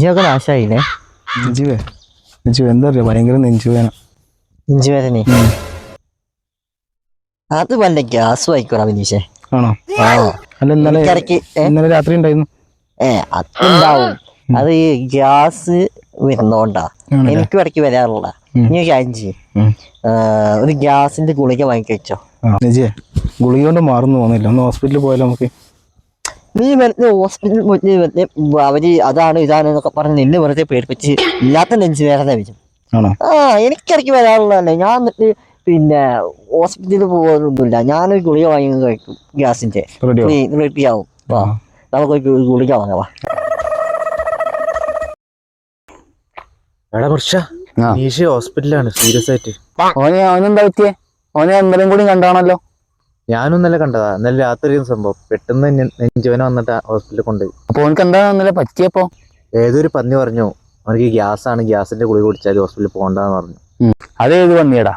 നെഞ്ചൊക്കെ നാശമായില്ലേ? എന്താ പറയാ, ഭയങ്കര നെഞ്ചുവേദന. അത് വല്ല ഗ്യാസ് വായിക്കോടാ വിനീഷേ. ആണോ? അല്ല ഇന്നലെ രാത്രി ഉണ്ടായിരുന്നു. അതുണ്ടാവും. അത് ഈ ഗ്യാസ് വരുന്നോണ്ടാ. എനിക്കും ഇടയ്ക്ക് വരാറുള്ള. നീ കാര്യം ചെയ്യും, ഒരു ഗ്യാസിന്റെ ഗുളിക വാങ്ങിക്കോ. ഗുളിക കൊണ്ട് മാറുന്നു തോന്നില്ല. ഒന്ന് ഹോസ്പിറ്റലിൽ പോയാലോ നമുക്ക്? നീ വെറുതെ ഹോസ്പിറ്റലിൽ പോയിട്ട് അവര് അതാണ് ഇതാണ് എന്നൊക്കെ പറഞ്ഞ് നിന്നെ വെറുതെ പേടിപ്പിച്ച് ഇല്ലാത്ത നെഞ്ച് വേദന വരും. എനിക്കിടയ്ക്ക് വരാറുള്ളതല്ലേ. ഞാൻ എന്നിട്ട് പിന്നെ ഹോസ്പിറ്റലിൽ പോകുന്നൊന്നുമില്ല. ഞാനൊരു ഗുളിക വാങ്ങി കഴിക്കും ഗ്യാസിന്റെ. റെഡിയാവും. നമുക്ക് ഗുളിക വാങ്ങാം. ഹോസ്പിറ്റലാണ് സീരിയസ് ആയിട്ട്. അവനെന്താ പറ്റിയേ? ഓനെ ഇന്നലെയും കൂടി കണ്ടാണല്ലോ. ഞാനും ഇന്നലെ കണ്ടതാ. ഇന്നലെ രാത്രി സംഭവം. പെട്ടെന്ന് നെഞ്ചുവേദന വന്നിട്ട് ഹോസ്പിറ്റലിൽ കൊണ്ടുപോയി. അപ്പൊ ഓനക്ക് എന്താ ഇന്നലെ പറ്റിയപ്പോ? ഏതൊരു പന്നി പറഞ്ഞു അവനക്ക് ഗ്യാസാണ്, ഗ്യാസിന്റെ ഗുളിക കുടിച്ചാൽ ഹോസ്പിറ്റലിൽ പോകണ്ടെന്ന് പറഞ്ഞു. അതേത് പന്നിയടാ?